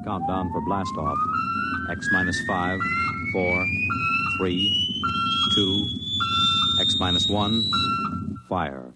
Countdown for blast off. X minus 5, 4, 3, 2, X minus 1, fire.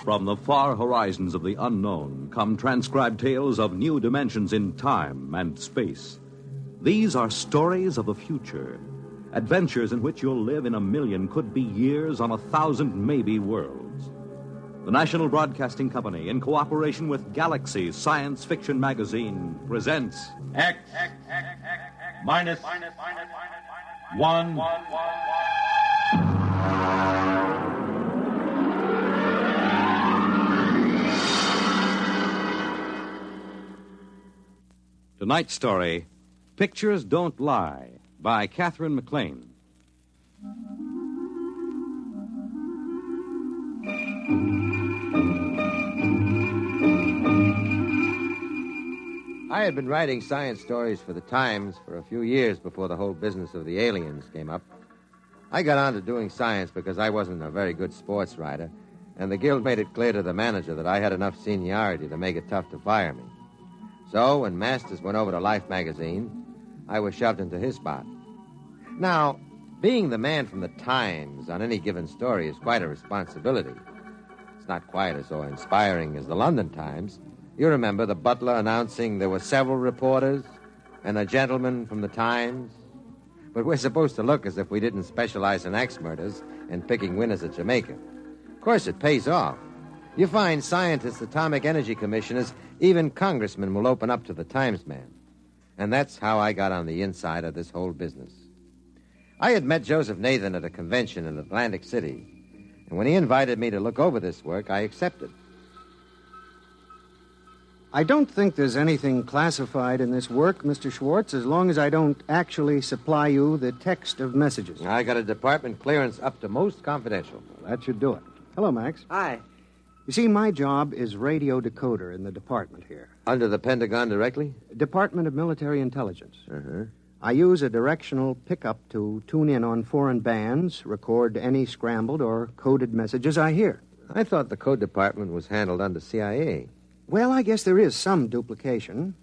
From the far horizons of the unknown come transcribed tales of new dimensions in time and space. These are stories of the future, adventures in which you'll live in a million, could be years, on 1,000 maybe worlds. The National Broadcasting Company, in cooperation with Galaxy's science fiction magazine, presents X minus 1. Tonight's story, Pictures Don't Lie, by Catherine McLean. I had been writing science stories for the Times for a few years before the whole business of the aliens came up. I got on to doing science because I wasn't a very good sports writer, and the Guild made it clear to the manager that I had enough seniority to make it tough to fire me. So, when Masters went over to Life magazine, I was shoved into his spot. Now, being the man from the Times on any given story is quite a responsibility. It's not quite as inspiring as the London Times. You remember the butler announcing there were several reporters and a gentleman from the Times? But we're supposed to look as if we didn't specialize in axe murders and picking winners at Jamaica. Of course, it pays off. You find scientists, atomic energy commissioners, even congressmen will open up to the Times man. And that's how I got on the inside of this whole business. I had met Joseph Nathan at a convention in Atlantic City, and when he invited me to look over this work, I accepted. I don't think there's anything classified in this work, Mr. Schwartz, as long as I don't actually supply you the text of messages. I got a department clearance up to most confidential. Well, that should do it. Hello, Max. Hi. You see, my job is radio decoder in the department here. Under the Pentagon directly? Department of Military Intelligence. Uh-huh. I use a directional pickup to tune in on foreign bands, record any scrambled or coded messages I hear. I thought the code department was handled under CIA. Well, I guess there is some duplication.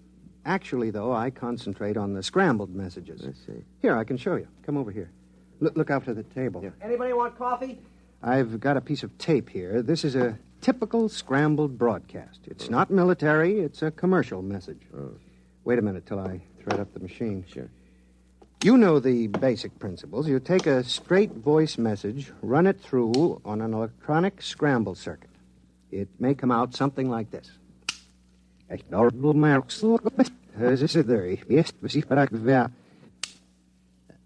Actually, though, I concentrate on the scrambled messages. I see. Here, I can show you. Come over here. Look out for the table. Yeah. Anybody want coffee? I've got a piece of tape here. This is a typical scrambled broadcast. It's not military. It's a commercial message. Oh. Wait a minute till I thread up the machine. Sure. You know the basic principles. You take a straight voice message, run it through on an electronic scramble circuit. It may come out something like this.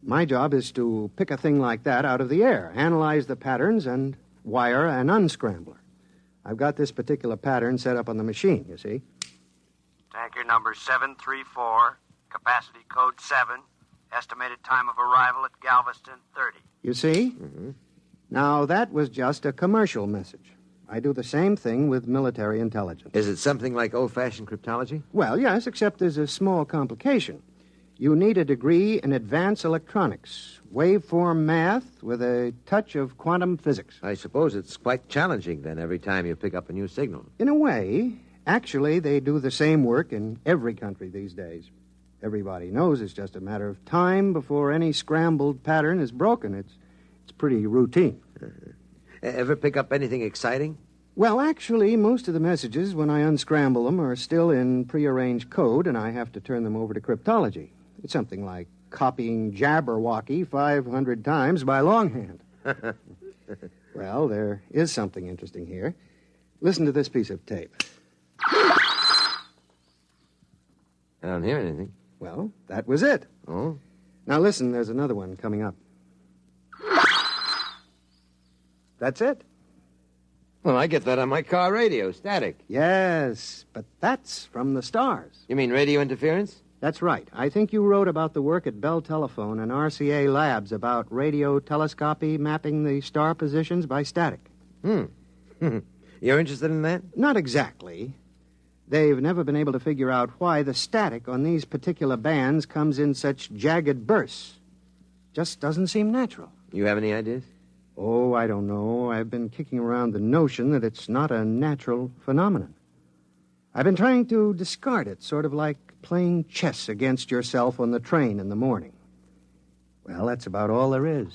My job is to pick a thing like that out of the air, analyze the patterns, and wire an unscrambler. I've got this particular pattern set up on the machine, you see. Tanker number 734, capacity code 7, estimated time of arrival at Galveston 30. You see? Mm-hmm. Now, that was just a commercial message. I do the same thing with military intelligence. Is it something like old-fashioned cryptology? Well, yes, except there's a small complication. You need a degree in advanced electronics, waveform math with a touch of quantum physics. I suppose it's quite challenging, then, every time you pick up a new signal. In a way, actually, they do the same work in every country these days. Everybody knows it's just a matter of time before any scrambled pattern is broken. It's pretty routine. Uh-huh. Ever pick up anything exciting? Well, actually, most of the messages, when I unscramble them, are still in prearranged code, and I have to turn them over to cryptology. It's something like copying Jabberwocky 500 times by longhand. Well, there is something interesting here. Listen to this piece of tape. I don't hear anything. Well, that was it. Oh? Now listen, there's another one coming up. That's it. Well, I get that on my car radio, static. Yes, but that's from the stars. You mean radio interference? That's right. I think you wrote about the work at Bell Telephone and RCA Labs about radio telescopy mapping the star positions by static. You're interested in that? Not exactly. They've never been able to figure out why the static on these particular bands comes in such jagged bursts. Just doesn't seem natural. You have any ideas? Oh, I don't know. I've been kicking around the notion that it's not a natural phenomenon. I've been trying to discard it, sort of like playing chess against yourself on the train in the morning. Well, that's about all there is.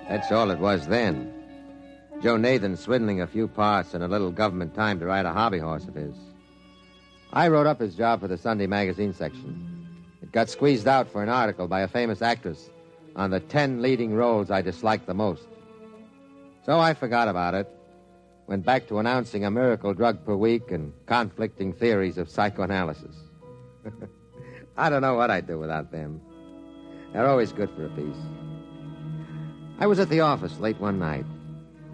That's all it was then. Joe Nathan swindling a few parts and a little government time to ride a hobby horse of his. I wrote up his job for the Sunday magazine section. It got squeezed out for an article by a famous actress on the 10 leading roles I disliked the most. So I forgot about it, went back to announcing a miracle drug per week and conflicting theories of psychoanalysis. I don't know what I'd do without them. They're always good for a piece. I was at the office late one night.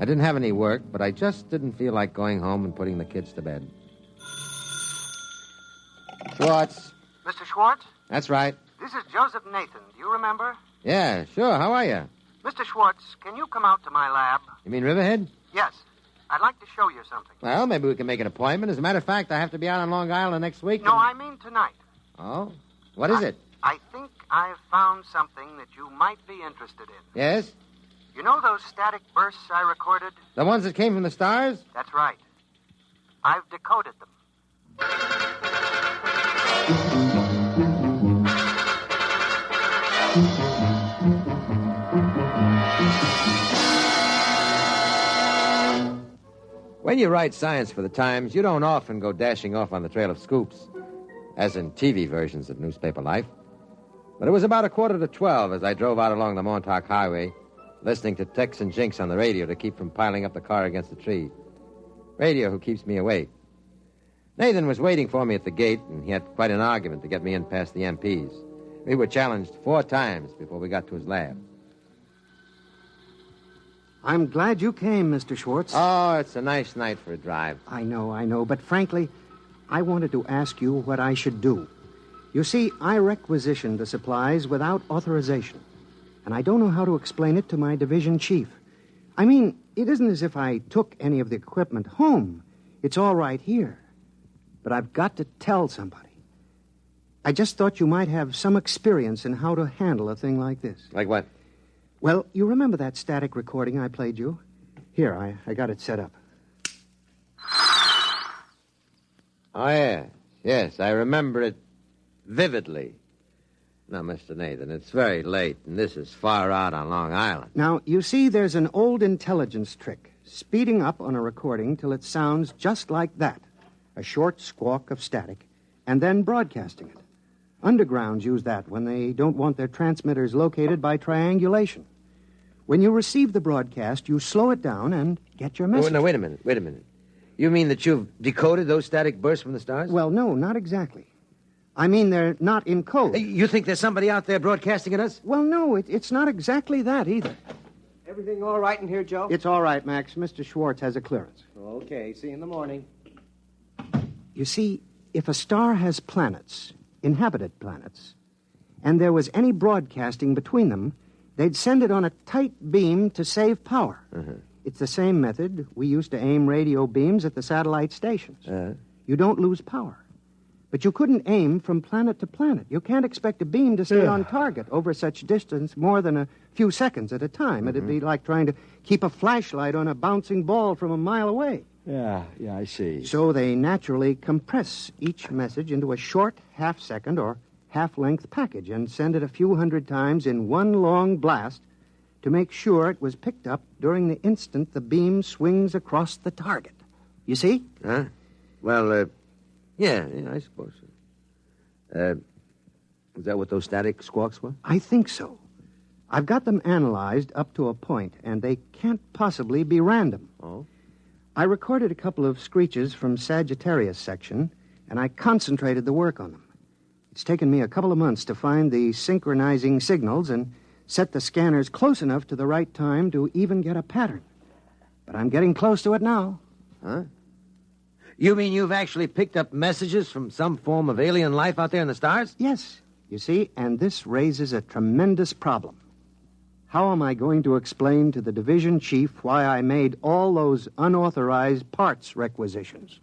I didn't have any work, but I just didn't feel like going home and putting the kids to bed. Schwartz. Mr. Schwartz? That's right. This is Joseph Nathan. Do you remember? Yeah, sure. How are you? Mr. Schwartz, can you come out to my lab? You mean Riverhead? Yes. I'd like to show you something. Well, maybe we can make an appointment. As a matter of fact, I have to be out on Long Island next week. No, I mean tonight. Oh? What is it? I think I've found something that you might be interested in. Yes? You know those static bursts I recorded? The ones that came from the stars? That's right. I've decoded them. When you write science for the Times, you don't often go dashing off on the trail of scoops, as in TV versions of newspaper life. But it was about 11:45 as I drove out along the Montauk Highway, listening to Tex and Jinx on the radio to keep from piling up the car against the tree. Radio who keeps me awake. Nathan was waiting for me at the gate, and he had quite an argument to get me in past the MPs. We were challenged 4 times before we got to his lab. I'm glad you came, Mr. Schwartz. Oh, it's a nice night for a drive. I know, but frankly, I wanted to ask you what I should do. You see, I requisitioned the supplies without authorization, and I don't know how to explain it to my division chief. I mean, it isn't as if I took any of the equipment home. It's all right here. But I've got to tell somebody. I just thought you might have some experience in how to handle a thing like this. Like what? Well, you remember that static recording I played you? Here, I got it set up. Oh, yeah. Yes, I remember it vividly. Now, Mr. Nathan, it's very late, and this is far out on Long Island. Now, you see, there's an old intelligence trick, speeding up on a recording till it sounds just like that, a short squawk of static, and then broadcasting it. Undergrounds use that when they don't want their transmitters located by triangulation. When you receive the broadcast, you slow it down and get your message. Oh, no, wait a minute. You mean that you've decoded those static bursts from the stars? Well, no, not exactly. I mean, they're not in code. You think there's somebody out there broadcasting at us? Well, no, it's not exactly that either. Everything all right in here, Joe? It's all right, Max. Mr. Schwartz has a clearance. Okay, see you in the morning. You see, if a star has planets, inhabited planets, and there was any broadcasting between them, they'd send it on a tight beam to save power. Uh-huh. It's the same method we used to aim radio beams at the satellite stations. You don't lose power. But you couldn't aim from planet to planet. You can't expect a beam to stay on target over such distance more than a few seconds at a time. It'd be like trying to keep a flashlight on a bouncing ball from a mile away. Yeah, I see. So they naturally compress each message into a short half-second or half-length package and send it a few hundred times in one long blast to make sure it was picked up during the instant the beam swings across the target. You see? Huh? Well, yeah, I suppose so. Is that what those static squawks were? I think so. I've got them analyzed up to a point, and they can't possibly be random. Oh? I recorded a couple of screeches from Sagittarius section, and I concentrated the work on them. It's taken me a couple of months to find the synchronizing signals, and set the scanners close enough to the right time to even get a pattern. But I'm getting close to it now. Huh? You mean you've actually picked up messages from some form of alien life out there in the stars? Yes. You see, and this raises a tremendous problem. How am I going to explain to the division chief why I made all those unauthorized parts requisitions?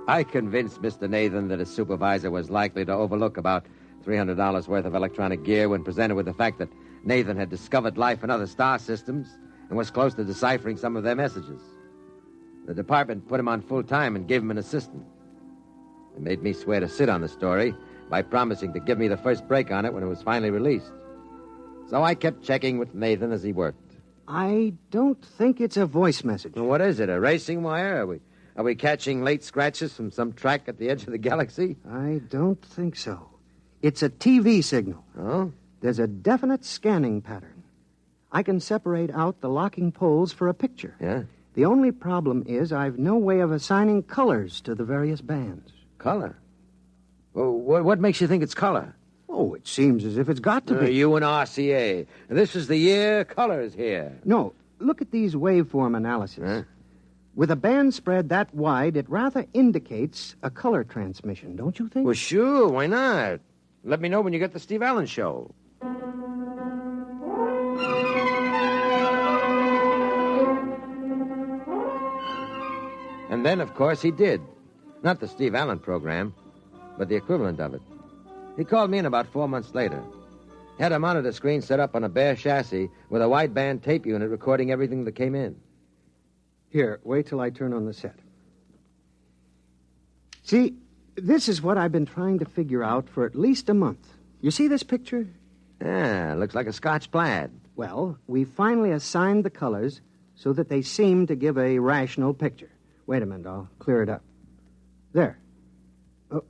I convinced Mr. Nathan that his supervisor was likely to overlook about $300 worth of electronic gear when presented with the fact that Nathan had discovered life in other star systems and was close to deciphering some of their messages. The department put him on full time and gave him an assistant. They made me swear to sit on the story by promising to give me the first break on it when it was finally released. So I kept checking with Nathan as he worked. I don't think it's a voice message. Well, what is it, a racing wire? Are we catching late scratches from some track at the edge of the galaxy? I don't think so. It's a TV signal. Oh? There's a definite scanning pattern. I can separate out the locking poles for a picture. Yeah? The only problem is I've no way of assigning colors to the various bands. Color? Well, what makes you think it's color? Oh, it seems as if it's got to be. You and RCA. This is the year color's here. No, look at these waveform analyses. Huh? With a band spread that wide, it rather indicates a color transmission, don't you think? Well, sure, why not? Let me know when you get the Steve Allen show. And then, of course, he did. Not the Steve Allen program, but the equivalent of it. He called me in about 4 months later. Had a monitor screen set up on a bare chassis with a wideband tape unit recording everything that came in. Here, wait till I turn on the set. See, this is what I've been trying to figure out for at least a month. You see this picture? Ah, looks like a Scotch plaid. Well, we finally assigned the colors so that they seem to give a rational picture. Wait a minute, I'll clear it up. There. Oh,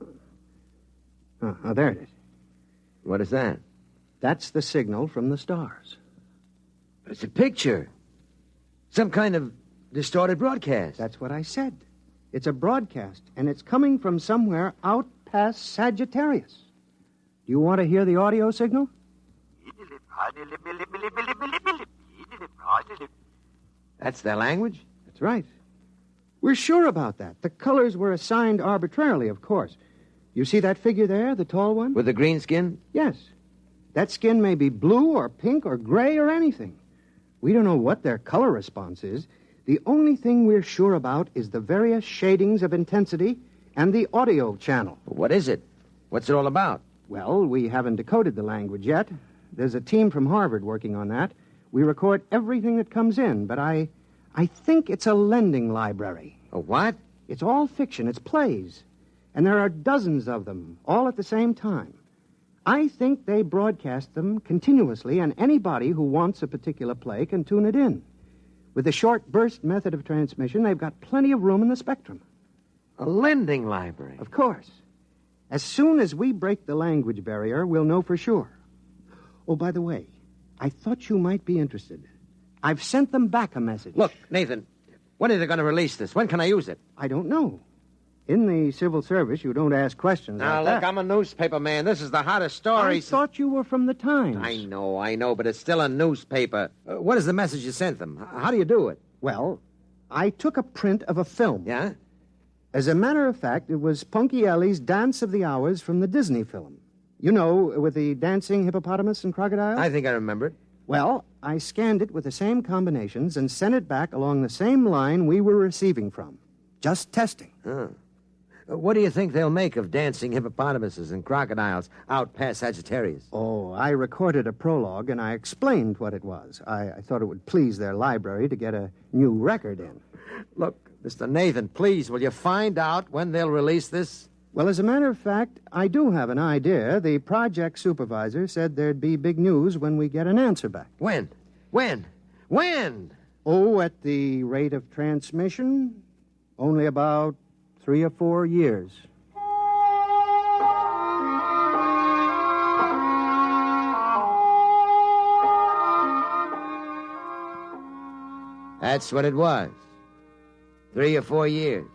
there it is. What is that? That's the signal from the stars. It's a picture. Some kind of distorted broadcast. That's what I said. It's a broadcast, and it's coming from somewhere out past Sagittarius. Do you want to hear the audio signal? That's their language? That's right. We're sure about that. The colors were assigned arbitrarily, of course. You see that figure there, the tall one? With the green skin? Yes. That skin may be blue or pink or gray or anything. We don't know what their color response is. The only thing we're sure about is the various shadings of intensity and the audio channel. What is it? What's it all about? Well, we haven't decoded the language yet. There's a team from Harvard working on that. We record everything that comes in, but I think it's a lending library. A what? It's all fiction. It's plays. And there are dozens of them, all at the same time. I think they broadcast them continuously, and anybody who wants a particular play can tune it in. With the short burst method of transmission, they've got plenty of room in the spectrum. A lending library? Of course. As soon as we break the language barrier, we'll know for sure. Oh, by the way, I thought you might be interested. I've sent them back a message. Look, Nathan, when are they going to release this? When can I use it? I don't know. In the civil service, you don't ask questions Now, like look, that. I'm a newspaper man. This is the hottest story. I thought you were from the Times. I know, but it's still a newspaper. What is the message you sent them? How do you do it? Well, I took a print of a film. Yeah? As a matter of fact, it was Punky Ellie's Dance of the Hours from the Disney film. You know, with the dancing hippopotamus and crocodile? I think I remember it. Well, I scanned it with the same combinations and sent it back along the same line we were receiving from. Just testing. Huh. What do you think they'll make of dancing hippopotamuses and crocodiles out past Sagittarius? Oh, I recorded a prologue, and I explained what it was. I thought it would please their library to get a new record in. Look, Mr. Nathan, please, will you find out when they'll release this? Well, as a matter of fact, I do have an idea. The project supervisor said there'd be big news when we get an answer back. When? Oh, at the rate of transmission, only about 3 or 4 years. That's what it was. 3 or 4 years.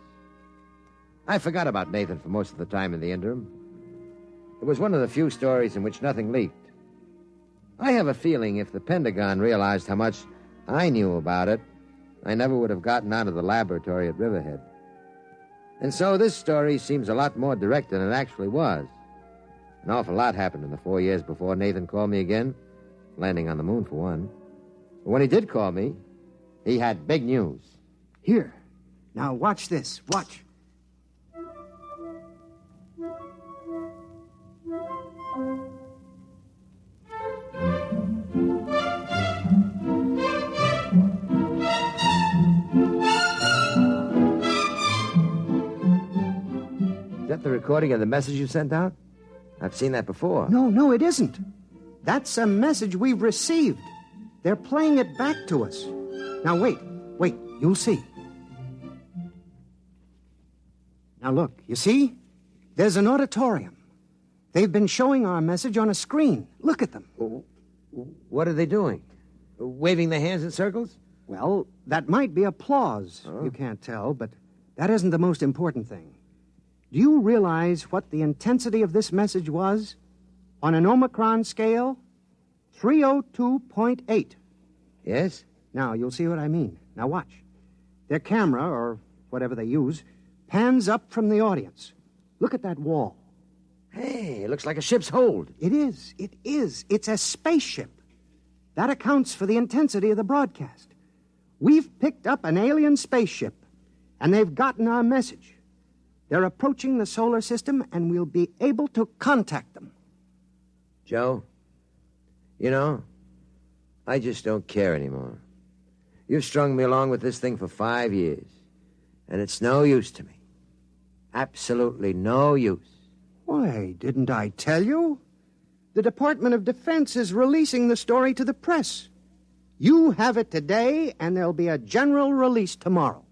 I forgot about Nathan for most of the time in the interim. It was one of the few stories in which nothing leaked. I have a feeling if the Pentagon realized how much I knew about it, I never would have gotten out of the laboratory at Riverhead. And so this story seems a lot more direct than it actually was. An awful lot happened in the 4 years before Nathan called me again, landing on the moon for one. But when he did call me, he had big news. Here. Now watch this. Watch. Is that the recording of the message you sent out? I've seen that before. No, it isn't. That's a message we've received. They're playing it back to us. Now, wait. You'll see. Now, look. You see? There's an auditorium. They've been showing our message on a screen. Look at them. What are they doing? Waving their hands in circles? Well, that might be applause. Oh. You can't tell, but that isn't the most important thing. Do you realize what the intensity of this message was? On an Omicron scale, 302.8. Yes? Now, you'll see what I mean. Now, watch. Their camera, or whatever they use, pans up from the audience. Look at that wall. Hey, it looks like a ship's hold. It is. It's a spaceship. That accounts for the intensity of the broadcast. We've picked up an alien spaceship, and they've gotten our message. They're approaching the solar system, and we'll be able to contact them. Joe, you know, I just don't care anymore. You've strung me along with this thing for 5 years, and it's no use to me. Absolutely no use. Why, didn't I tell you? The Department of Defense is releasing the story to the press. You have it today, and there'll be a general release tomorrow.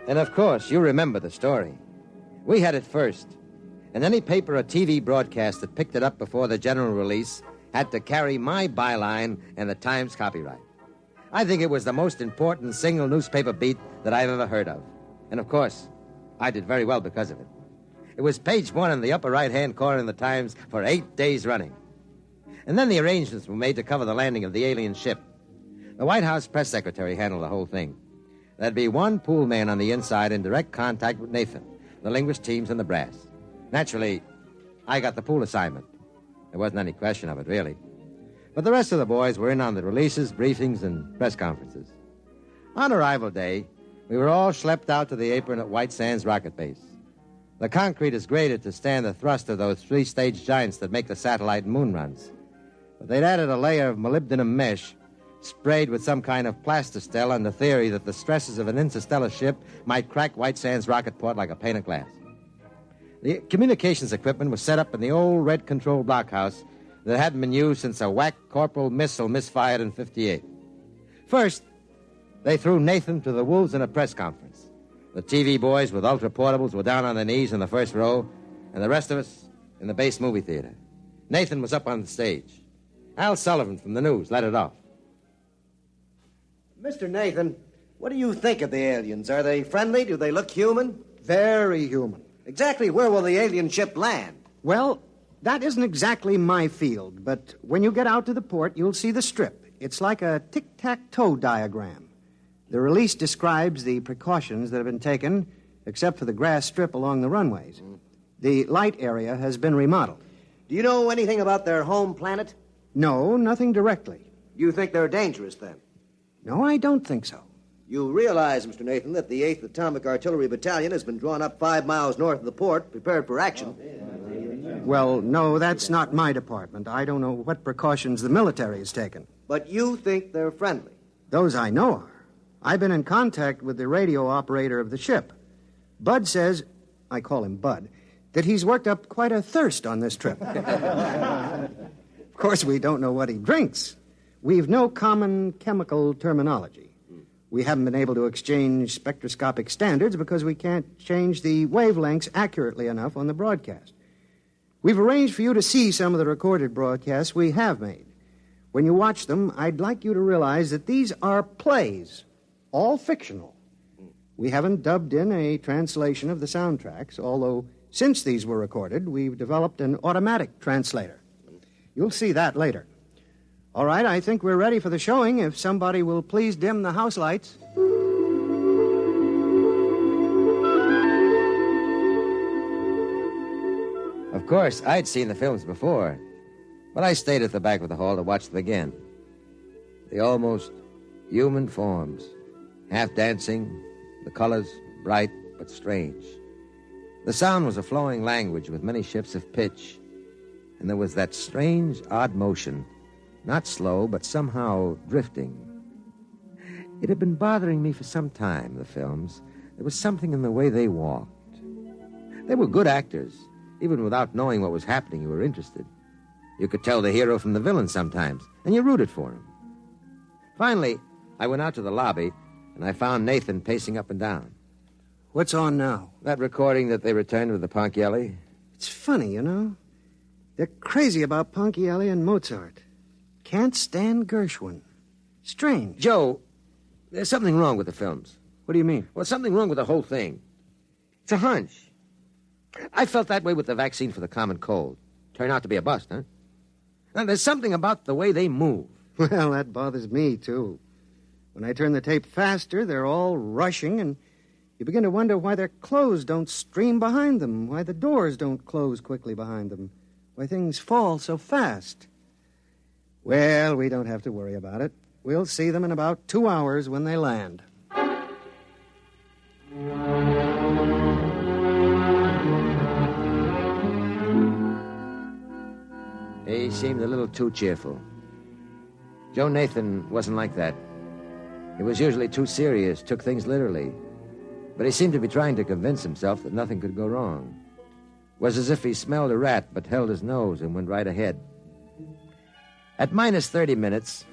And of course, you remember the story. We had it first. And any paper or TV broadcast that picked it up before the general release had to carry my byline and the Times copyright. I think it was the most important single newspaper beat that I've ever heard of. And of course, I did very well because of it. It was page 1 in the upper right-hand corner of the Times for 8 days running. And then the arrangements were made to cover the landing of the alien ship. The White House press secretary handled the whole thing. There'd be one pool man on the inside in direct contact with Nathan, the linguist teams, and the brass. Naturally, I got the pool assignment. There wasn't any question of it, really. But the rest of the boys were in on the releases, briefings, and press conferences. On arrival day, we were all schlepped out to the apron at White Sands Rocket Base. The concrete is graded to stand the thrust of those 3-stage giants that make the satellite and moon runs. But they'd added a layer of molybdenum mesh sprayed with some kind of plastistel on the theory that the stresses of an interstellar ship might crack White Sands rocket port like a pane of glass. The communications equipment was set up in the old red control blockhouse that hadn't been used since a whack Corporal missile misfired in 58. First, they threw Nathan to the wolves in a press conference. The TV boys with ultra-portables were down on their knees in the first row, and the rest of us in the base movie theater. Nathan was up on the stage. Al Sullivan from the news led it off. Mr. Nathan, what do you think of the aliens? Are they friendly? Do they look human? Very human. Exactly where will the alien ship land? Well, that isn't exactly my field, but when you get out to the port, you'll see the strip. It's like a tic-tac-toe diagram. The release describes the precautions that have been taken, except for the grass strip along the runways. The light area has been remodeled. Do you know anything about their home planet? No, nothing directly. You think they're dangerous, then? No, I don't think so. You realize, Mr. Nathan, that the 8th Atomic Artillery Battalion has been drawn up 5 miles north of the port, prepared for action. Well, no, that's not my department. I don't know what precautions the military has taken. But you think they're friendly? Those I know are. I've been in contact with the radio operator of the ship. Bud says, I call him Bud, that he's worked up quite a thirst on this trip. Of course, we don't know what he drinks. We've no common chemical terminology. We haven't been able to exchange spectroscopic standards because we can't change the wavelengths accurately enough on the broadcast. We've arranged for you to see some of the recorded broadcasts we have made. When you watch them, I'd like you to realize that these are plays, all fictional. We haven't dubbed in a translation of the soundtracks, although since these were recorded, we've developed an automatic translator. You'll see that later. All right, I think we're ready for the showing. If somebody will please dim the house lights. Of course, I'd seen the films before, but I stayed at the back of the hall to watch them again. The almost human forms, half dancing, the colors bright but strange. The sound was a flowing language with many shifts of pitch, and there was that strange, odd motion, not slow, but somehow drifting. It had been bothering me for some time, the films. There was something in the way they walked. They were good actors. Even without knowing what was happening, you were interested. You could tell the hero from the villain sometimes, and you rooted for him. Finally, I went out to the lobby, and I found Nathan pacing up and down. What's on now? That recording that they returned with the Ponchielli? It's funny, you know. They're crazy about Ponchielli and Mozart. Can't stand Gershwin. Strange. Joe, there's something wrong with the films. What do you mean? Well, something wrong with the whole thing. It's a hunch. I felt that way with the vaccine for the common cold. Turned out to be a bust, huh? Now, there's something about the way they move. Well, that bothers me, too. When I turn the tape faster, they're all rushing, and you begin to wonder why their clothes don't stream behind them, why the doors don't close quickly behind them, why things fall so fast. Well, we don't have to worry about it. We'll see them in about 2 hours when they land. He seemed a little too cheerful. Joe Nathan wasn't like that. He was usually too serious, took things literally. But he seemed to be trying to convince himself that nothing could go wrong. It was as if he smelled a rat but held his nose and went right ahead. At minus 30 minutes,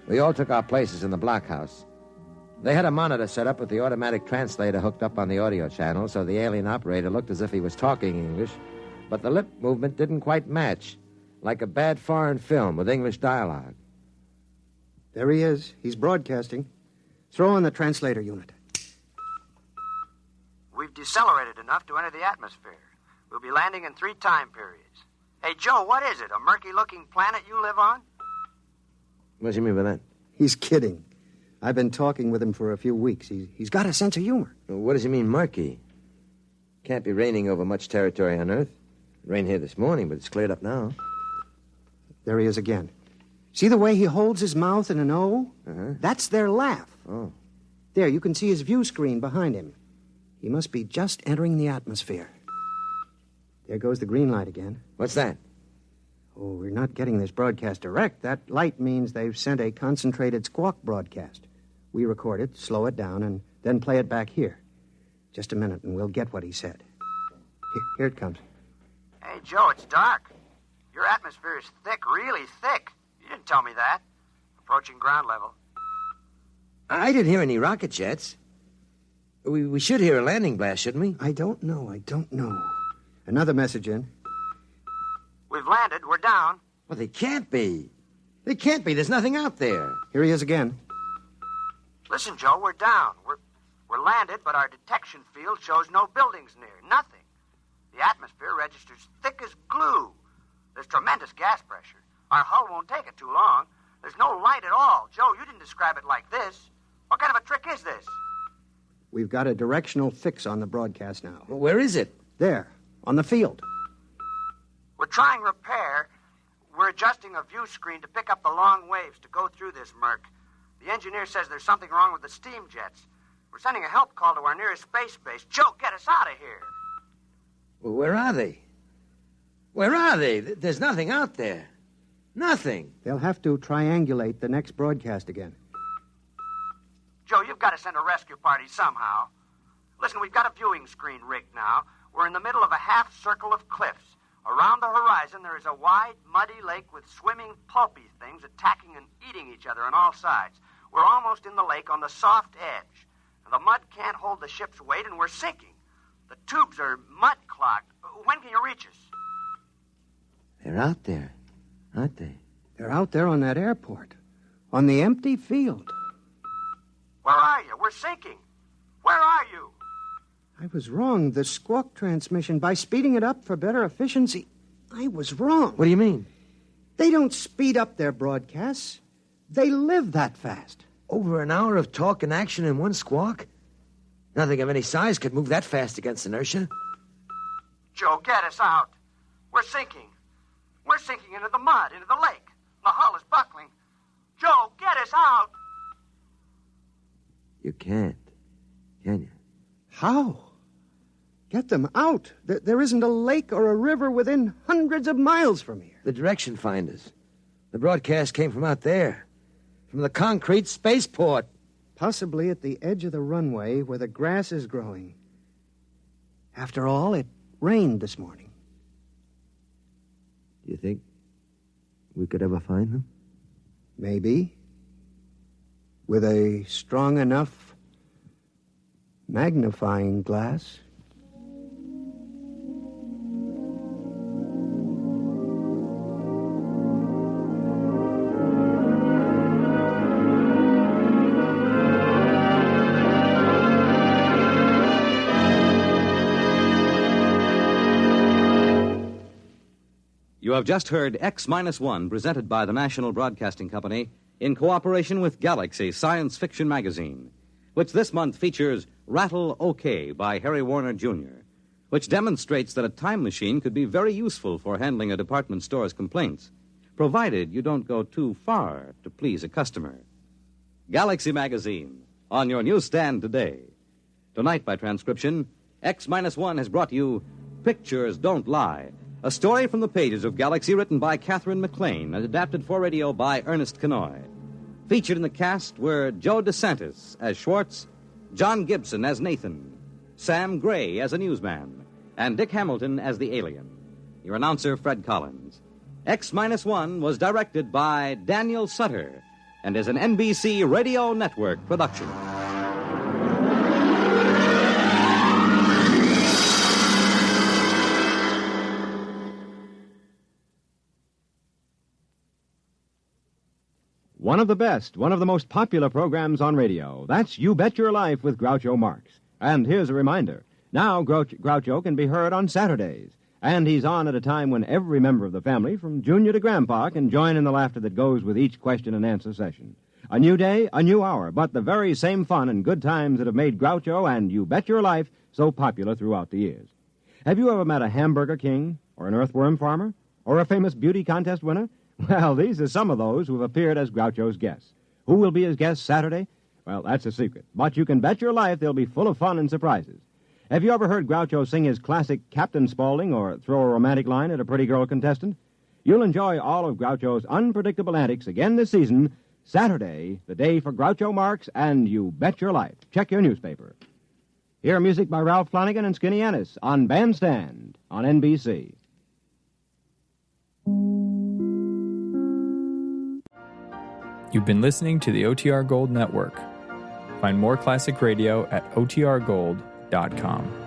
we all took our places in the blockhouse. They had a monitor set up with the automatic translator hooked up on the audio channel, so the alien operator looked as if he was talking English, but the lip movement didn't quite match, like a bad foreign film with English dialogue. There he is. He's broadcasting. Throw on the translator unit. We've decelerated enough to enter the atmosphere. We'll be landing in 3 time periods. Hey, Joe, what is it? A murky-looking planet you live on? What do you mean by that? He's kidding. I've been talking with him for a few weeks. He's got a sense of humor. What does he mean, murky? Can't be raining over much territory on Earth. It rained here this morning, but it's cleared up now. There he is again. See the way he holds his mouth in an O? Uh-huh. That's their laugh. Oh. There, you can see his view screen behind him. He must be just entering the atmosphere. There goes the green light again. What's that? Oh, we're not getting this broadcast direct. That light means they've sent a concentrated squawk broadcast. We record it, slow it down, and then play it back here. Just a minute, and we'll get what he said. Here it comes. Hey, Joe, it's dark. Your atmosphere is thick, really thick. You didn't tell me that. Approaching ground level. I didn't hear any rocket jets. We should hear a landing blast, shouldn't we? I don't know. Another message in. We've landed. We're down. Well, they can't be. They can't be. There's nothing out there. Here he is again. Listen, Joe, we're down. We're landed, but our detection field shows no buildings near. Nothing. The atmosphere registers thick as glue. There's tremendous gas pressure. Our hull won't take it too long. There's no light at all. Joe, you didn't describe it like this. What kind of a trick is this? We've got a directional fix on the broadcast now. Well, where is it? There, on the field. We're trying repair. We're adjusting a view screen to pick up the long waves to go through this murk. The engineer says there's something wrong with the steam jets. We're sending a help call to our nearest space base. Joe, get us out of here. Well, where are they? Where are they? There's nothing out there. Nothing. They'll have to triangulate the next broadcast again. Joe, you've got to send a rescue party somehow. Listen, we've got a viewing screen rigged now. We're in the middle of a half circle of cliffs. Around the horizon, there is a wide, muddy lake with swimming, pulpy things attacking and eating each other on all sides. We're almost in the lake on the soft edge. The mud can't hold the ship's weight, and we're sinking. The tubes are mud-clogged. When can you reach us? They're out there, aren't they? They're out there on that airport, on the empty field. Where are you? We're sinking. Where are you? I was wrong. The squawk transmission, by speeding it up for better efficiency, I was wrong. What do you mean? They don't speed up their broadcasts. They live that fast. Over an hour of talk and action in one squawk? Nothing of any size could move that fast against inertia. Joe, get us out. We're sinking. We're sinking into the mud, into the lake. The hull is buckling. Joe, get us out. You can't, can you? How? Get them out. There isn't a lake or a river within hundreds of miles from here. The direction finders. The broadcast came from out there. From the concrete spaceport. Possibly at the edge of the runway where the grass is growing. After all, it rained this morning. Do you think we could ever find them? Maybe. With a strong enough magnifying glass. You have just heard X-1, presented by the National Broadcasting Company in cooperation with Galaxy Science Fiction Magazine, which this month features Rattle OK by Harry Warner Jr., which demonstrates that a time machine could be very useful for handling a department store's complaints, provided you don't go too far to please a customer. Galaxy Magazine, on your newsstand today. Tonight, by transcription, X-1 has brought you Pictures Don't Lie, a story from the pages of Galaxy written by Catherine McLean and adapted for radio by Ernest Kenoy. Featured in the cast were Joe DeSantis as Schwartz, John Gibson as Nathan, Sam Gray as a newsman, and Dick Hamilton as the alien. Your announcer, Fred Collins. X-1 was directed by Daniel Sutter and is an NBC Radio Network production. One of the best, one of the most popular programs on radio. That's You Bet Your Life with Groucho Marx. And here's a reminder. Now Groucho can be heard on Saturdays. And he's on at a time when every member of the family, from Junior to Grandpa, can join in the laughter that goes with each question and answer session. A new day, a new hour, but the very same fun and good times that have made Groucho and You Bet Your Life so popular throughout the years. Have you ever met a hamburger king, or an earthworm farmer, or a famous beauty contest winner? Well, these are some of those who have appeared as Groucho's guests. Who will be his guests Saturday? Well, that's a secret. But you can bet your life they'll be full of fun and surprises. Have you ever heard Groucho sing his classic Captain Spaulding or throw a romantic line at a pretty girl contestant? You'll enjoy all of Groucho's unpredictable antics again this season, Saturday, the day for Groucho Marx and You Bet Your Life. Check your newspaper. Hear music by Ralph Flanagan and Skinny Ennis on Bandstand on NBC. You've been listening to the OTR Gold Network. Find more classic radio at otrgold.com.